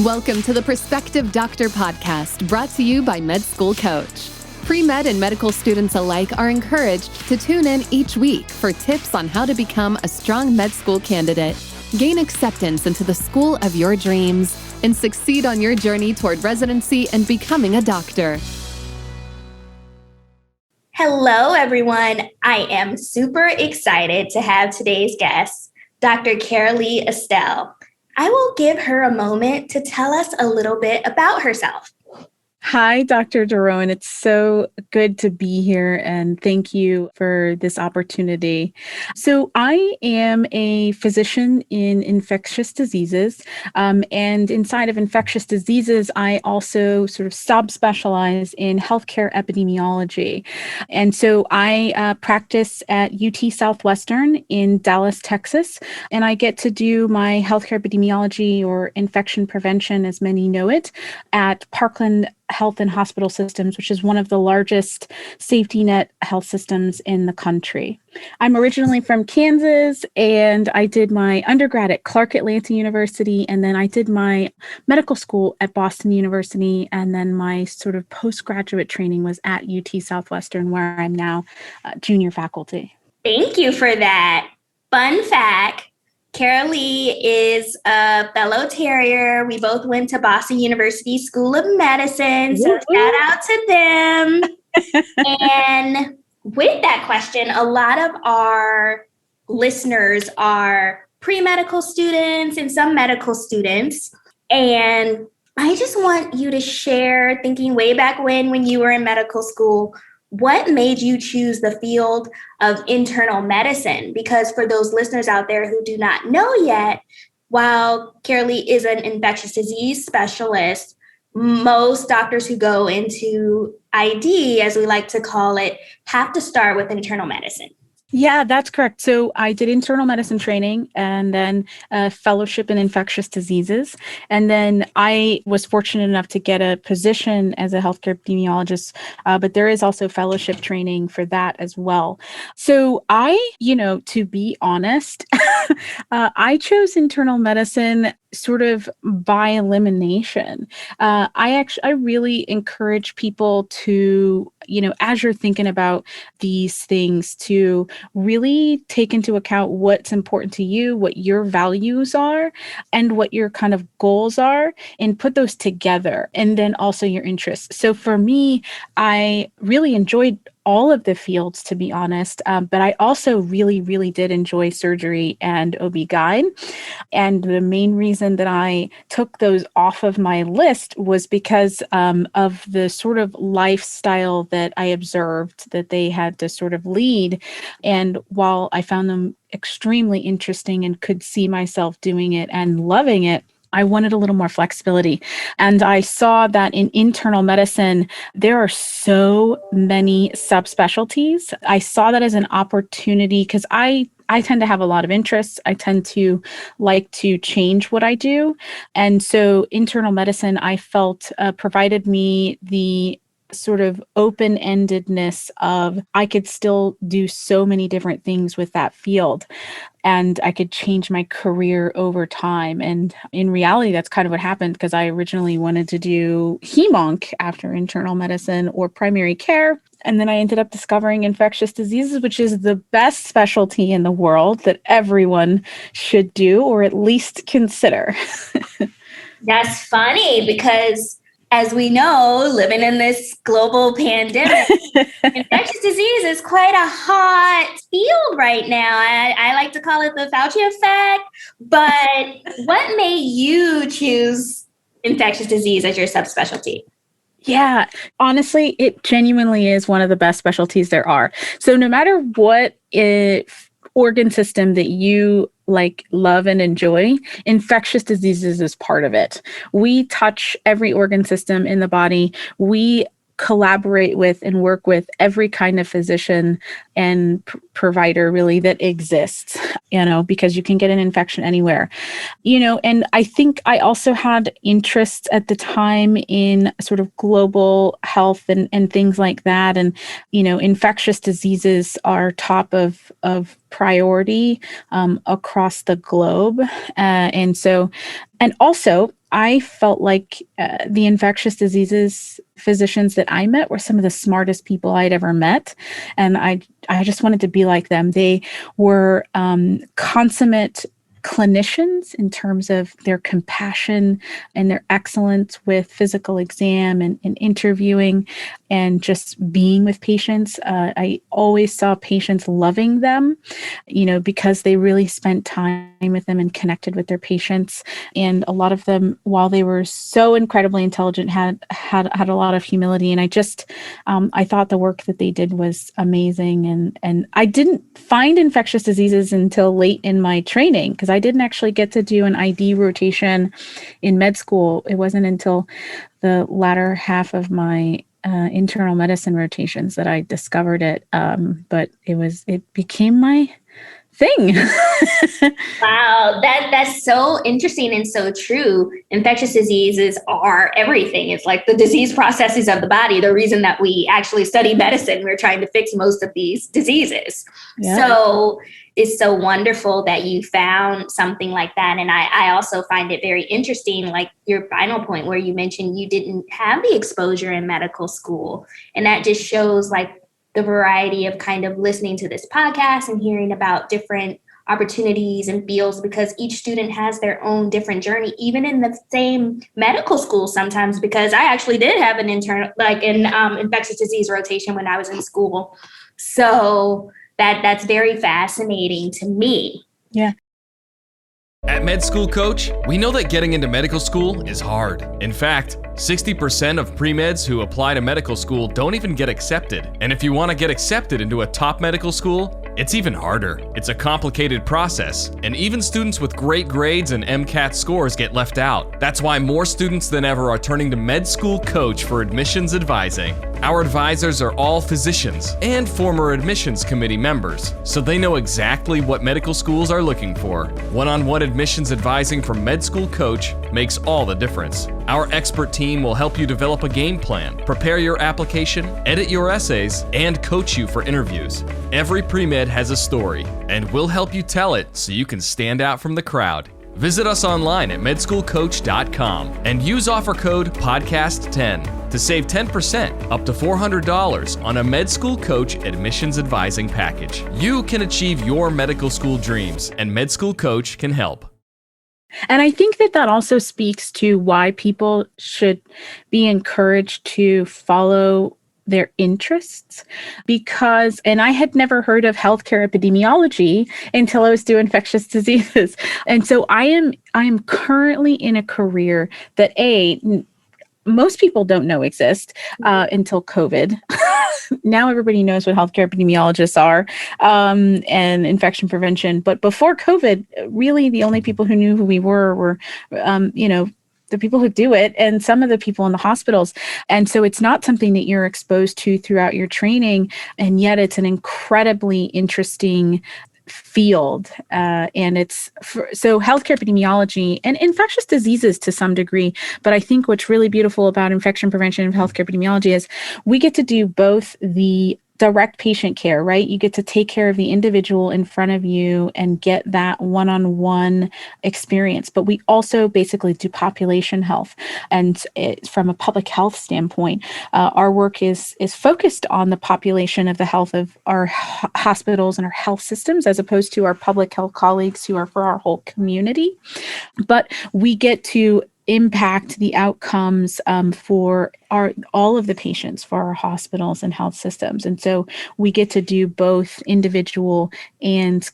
Welcome to the Prospective Doctor podcast, brought to you by Med School Coach. Pre-med and medical students alike are encouraged to tune in each week for tips on how to become a strong med school candidate, gain acceptance into the school of your dreams, and succeed on your journey toward residency and becoming a doctor. Hello, everyone. I am super excited to have today's guest, Dr. Carolee Estelle. I will give her a moment to tell us a little bit about herself. Hi, Dr. DeRouen. It's so good to be here, and thank you for this opportunity. So I am a physician in infectious diseases, and inside of infectious diseases, I also sort of subspecialize in healthcare epidemiology. And so I practice at UT Southwestern in Dallas, Texas, and I get to do my healthcare epidemiology, or infection prevention, as many know it, at Parkland Health and Hospital Systems, which is one of the largest safety net health systems in the country. I'm originally from Kansas, and I did my undergrad at Clark Atlanta University, and then I did my medical school at Boston University, and then my sort of postgraduate training was at UT Southwestern, where I'm now junior faculty. Thank you for that. Fun fact, Carolee is a fellow Terrier. We both went to Boston University School of Medicine, so shout out to them. And with that question, a lot of our listeners are pre-medical students and some medical students. And I just want you to share, thinking way back when you were in medical school, what made you choose the field of internal medicine? Because for those listeners out there who do not know yet, while Carolee is an infectious disease specialist, most doctors who go into ID, as we like to call it, have to start with internal medicine. Yeah, that's correct. So I did internal medicine training and then a fellowship in infectious diseases. And then I was fortunate enough to get a position as a healthcare epidemiologist, but there is also fellowship training for that as well. So to be honest, I chose internal medicine sort of by elimination. I really encourage people to, as you're thinking about these things, to really take into account what's important to you, what your values are, and what your kind of goals are, and put those together, and then also your interests. So for me, I really enjoyed all of the fields, to be honest, but I also really, really did enjoy surgery and OB-GYN. And the main reason that I took those off of my list was because of the sort of lifestyle that I observed that they had to sort of lead. And while I found them extremely interesting and could see myself doing it and loving it, I wanted a little more flexibility. And I saw that in internal medicine, there are so many subspecialties. I saw that as an opportunity because I tend to have a lot of interests. I tend to like to change what I do. And so internal medicine, I felt provided me the sort of open-endedness of I could still do so many different things with that field, and I could change my career over time. And in reality, that's kind of what happened, because I originally wanted to do hem-onc after internal medicine or primary care. And then I ended up discovering infectious diseases, which is the best specialty in the world that everyone should do, or at least consider. That's funny because, as we know, living in this global pandemic, infectious disease is quite a hot field right now. I like to call it the Fauci effect. But what made you choose infectious disease as your subspecialty? Yeah, honestly, it genuinely is one of the best specialties there are. So no matter what organ system that you love and enjoy, infectious diseases is part of it. We touch every organ system in the body. We collaborate with and work with every kind of physician and provider really that exists, because you can get an infection anywhere, and I think I also had interests at the time in sort of global health and things like that. And, infectious diseases are top of across the globe. And also I felt like the infectious diseases physicians that I met were some of the smartest people I'd ever met. And I just wanted to be like them. They were consummate clinicians in terms of their compassion and their excellence with physical exam and interviewing and just being with patients. I always saw patients loving them, because they really spent time with them and connected with their patients. And a lot of them, while they were so incredibly intelligent, had a lot of humility. And I thought the work that they did was amazing. And I didn't find infectious diseases until late in my training, because I didn't actually get to do an ID rotation in med school. It wasn't until the latter half of my internal medicine rotations that I discovered it. But it became my thing. Wow, that's so interesting and so true. Infectious diseases are everything. It's like the disease processes of the body. The reason that we actually study medicine, we're trying to fix most of these diseases. Yeah. So it's so wonderful that you found something like that. And I also find it very interesting, like your final point where you mentioned you didn't have the exposure in medical school. And that just shows like the variety of kind of listening to this podcast and hearing about different opportunities and fields, because each student has their own different journey, even in the same medical school sometimes, because I actually did have an infectious disease rotation when I was in school. So that's very fascinating to me. Yeah. At Med School Coach, we know that getting into medical school is hard. In fact, 60% of pre-meds who apply to medical school don't even get accepted. And if you want to get accepted into a top medical school, it's even harder. It's a complicated process, and even students with great grades and MCAT scores get left out. That's why more students than ever are turning to Med School Coach for admissions advising. Our advisors are all physicians and former admissions committee members, so they know exactly what medical schools are looking for. One-on-one admissions advising from Med School Coach makes all the difference. Our expert team will help you develop a game plan, prepare your application, edit your essays, and coach you for interviews. Every pre-med has a story, and we'll help you tell it so you can stand out from the crowd. Visit us online at medschoolcoach.com and use offer code PODCAST10 to save 10% up to $400 on a Med School Coach admissions advising package. You can achieve your medical school dreams, and Med School Coach can help. And I think that also speaks to why people should be encouraged to follow their interests, because, and I had never heard of healthcare epidemiology until I was doing infectious diseases. And so I am currently in a career that most people don't know exist until COVID. Now everybody knows what healthcare epidemiologists are and infection prevention. But before COVID, really the only people who knew who we were the people who do it and some of the people in the hospitals. And so it's not something that you're exposed to throughout your training. And yet it's an incredibly interesting field. So healthcare epidemiology and infectious diseases to some degree. But I think what's really beautiful about infection prevention and healthcare epidemiology is we get to do both the direct patient care, right? You get to take care of the individual in front of you and get that one-on-one experience. But we also basically do population health. And from a public health standpoint, our work is focused on the population of the health of our hospitals and our health systems, as opposed to our public health colleagues who are for our whole community. But we get to impact the outcomes for all of the patients for our hospitals and health systems. And so we get to do both individual and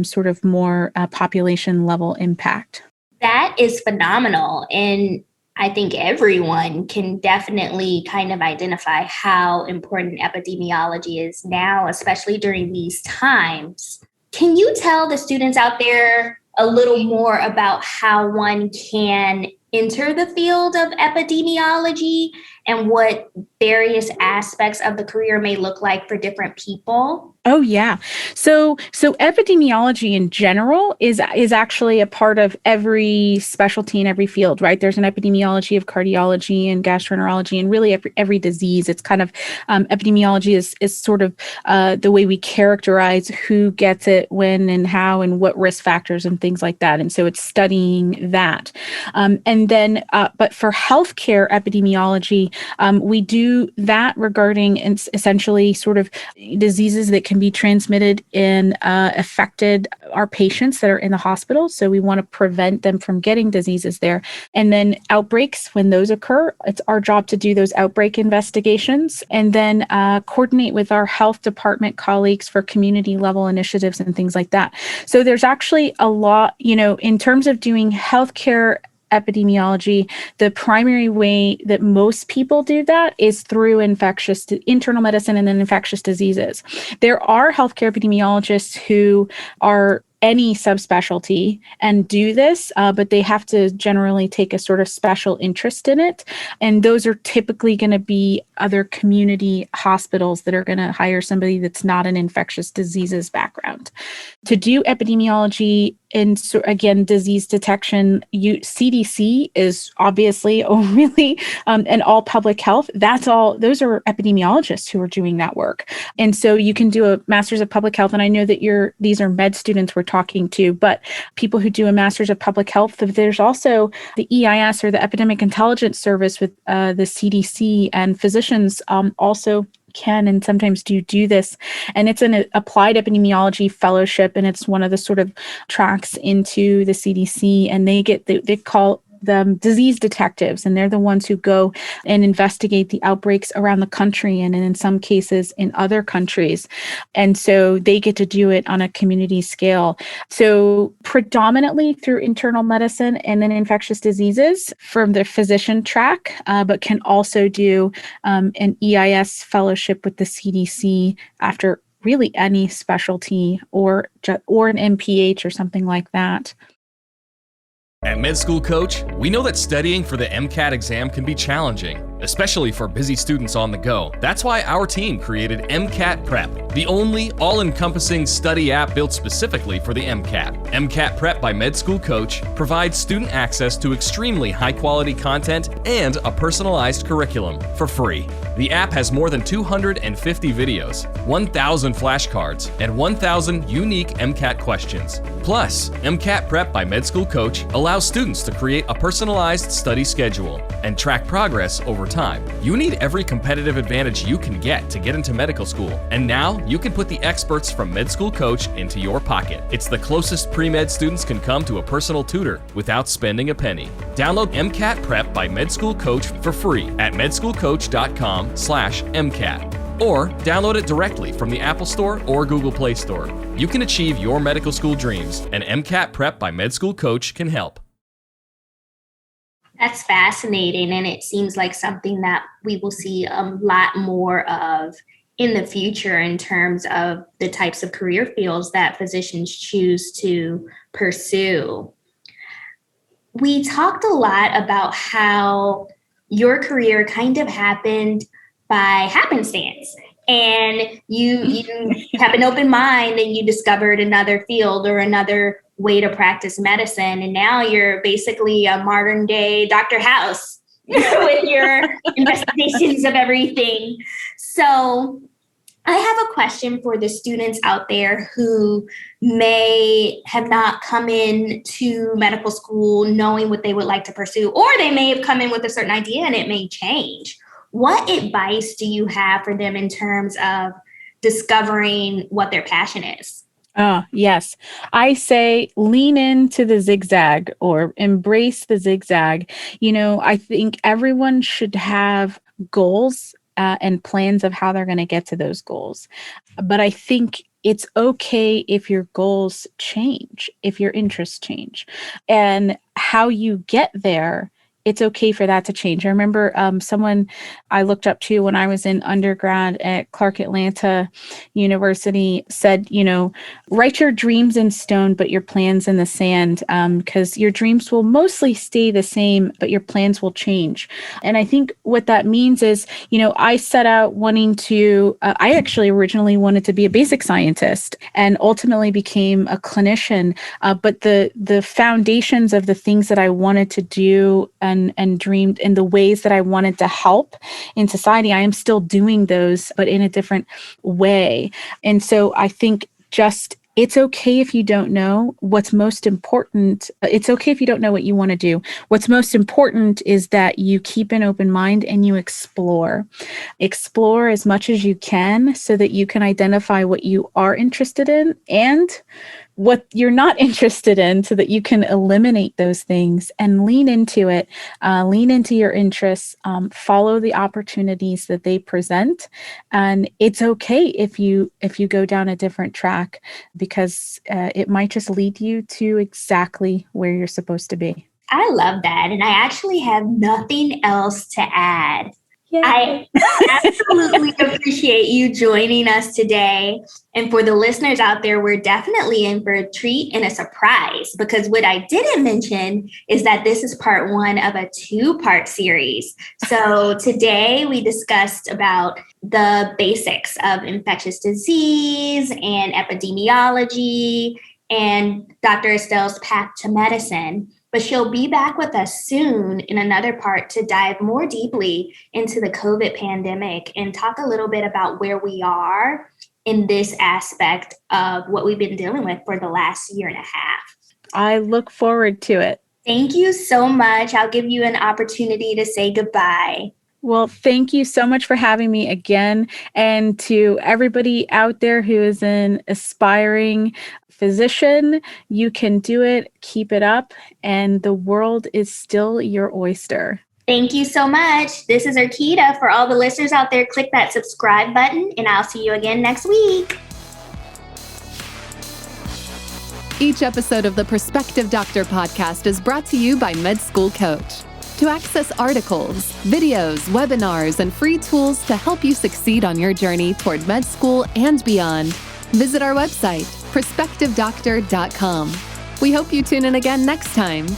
sort of more population level impact. That is phenomenal. And I think everyone can definitely kind of identify how important epidemiology is now, especially during these times. Can you tell the students out there a little more about how one can enter the field of epidemiology and what various aspects of the career may look like for different people? Oh, yeah. So epidemiology in general is actually a part of every specialty in every field, right? There's an epidemiology of cardiology and gastroenterology and really every disease. It's kind of epidemiology is sort of the way we characterize who gets it, when and how, and what risk factors and things like that. And so it's studying that. And then, but for healthcare epidemiology, we do that regarding essentially sort of diseases that can be transmitted in affected our patients that are in the hospital. So we want to prevent them from getting diseases there. And then outbreaks, when those occur, it's our job to do those outbreak investigations and then coordinate with our health department colleagues for community level initiatives and things like that. So there's actually a lot, in terms of doing healthcare epidemiology, the primary way that most people do that is through internal medicine and then infectious diseases. There are healthcare epidemiologists who are any subspecialty and do this, but they have to generally take a sort of special interest in it. And those are typically going to be other community hospitals that are going to hire somebody that's not an infectious diseases background. To do epidemiology and so again, disease detection, CDC is obviously really, and all public health, those are epidemiologists who are doing that work. And so you can do a master's of public health. And I know that these are med students we're talking to, but people who do a master's of public health, there's also the EIS or the Epidemic Intelligence Service with the CDC, and physicians also can and sometimes do this. And it's an applied epidemiology fellowship, and it's one of the sort of tracks into the CDC, and they call them disease detectives, and they're the ones who go and investigate the outbreaks around the country and in some cases in other countries. And so they get to do it on a community scale. So predominantly through internal medicine and then infectious diseases from the physician track, but can also do an EIS fellowship with the CDC after really any specialty or an MPH or something like that. At Med School Coach, we know that studying for the MCAT exam can be challenging, especially for busy students on the go. That's why our team created MCAT Prep, the only all-encompassing study app built specifically for the MCAT. MCAT Prep by Med School Coach provides student access to extremely high-quality content and a personalized curriculum for free. The app has more than 250 videos, 1,000 flashcards, and 1,000 unique MCAT questions. Plus, MCAT Prep by Med School Coach allows students to create a personalized study schedule and track progress over time. You need every competitive advantage you can get to get into medical school, and now you can put the experts from Med School Coach into your pocket. It's the closest pre-med students can come to a personal tutor without spending a penny. Download MCAT Prep by Med School Coach for free at medschoolcoach.com/MCAT. Or download it directly from the Apple Store or Google Play Store. You can achieve your medical school dreams, and MCAT Prep by Med School Coach can help. That's fascinating, and it seems like something that we will see a lot more of in the future in terms of the types of career fields that physicians choose to pursue. We talked a lot about how your career kind of happened by happenstance, and you have an open mind and you discovered another field or another way to practice medicine, and now you're basically a modern day Dr. House with your investigations of everything. So I have a question for the students out there who may have not come in to medical school knowing what they would like to pursue, or they may have come in with a certain idea and it may change. What advice do you have for them in terms of discovering what their passion is? Oh, yes. I say lean into the zigzag or embrace the zigzag. I think everyone should have goals and plans of how they're going to get to those goals. But I think it's okay if your goals change, if your interests change, and how you get there. It's okay for that to change. I remember someone I looked up to when I was in undergrad at Clark Atlanta University said, write your dreams in stone, but your plans in the sand, because your dreams will mostly stay the same, but your plans will change. And I think what that means is, I set out wanting to, I actually originally wanted to be a basic scientist and ultimately became a clinician. But the foundations of the things that I wanted to do and dreamed in the ways that I wanted to help in society, I am still doing those, but in a different way. And so I think just It's okay if you don't know. What's most important, it's okay if you don't know what you want to do. What's most important is that you keep an open mind and you explore. Explore as much as you can so that you can identify what you are interested in and what you're not interested in so that you can eliminate those things and lean into it, lean into your interests, follow the opportunities that they present. And it's okay if you go down a different track because it might just lead you to exactly where you're supposed to be. I love that. And I actually have nothing else to add. Yay. I absolutely appreciate you joining us today. And for the listeners out there, we're definitely in for a treat and a surprise, because what I didn't mention is that this is part 1 of a 2-part series. So today we discussed about the basics of infectious disease and epidemiology and Dr. Estelle's path to medicine. But she'll be back with us soon in another part to dive more deeply into the COVID pandemic and talk a little bit about where we are in this aspect of what we've been dealing with for the last year and a half. I look forward to it. Thank you so much. I'll give you an opportunity to say goodbye. Well, thank you so much for having me again. And to everybody out there who is an aspiring physician, you can do it, keep it up, and the world is still your oyster. Thank you so much. This is Erkeda. For all the listeners out there, click that subscribe button, and I'll see you again next week. Each episode of the Prospective Doctor podcast is brought to you by Med School Coach. To access articles, videos, webinars, and free tools to help you succeed on your journey toward med school and beyond, visit our website, prospectivedoctor.com. We hope you tune in again next time.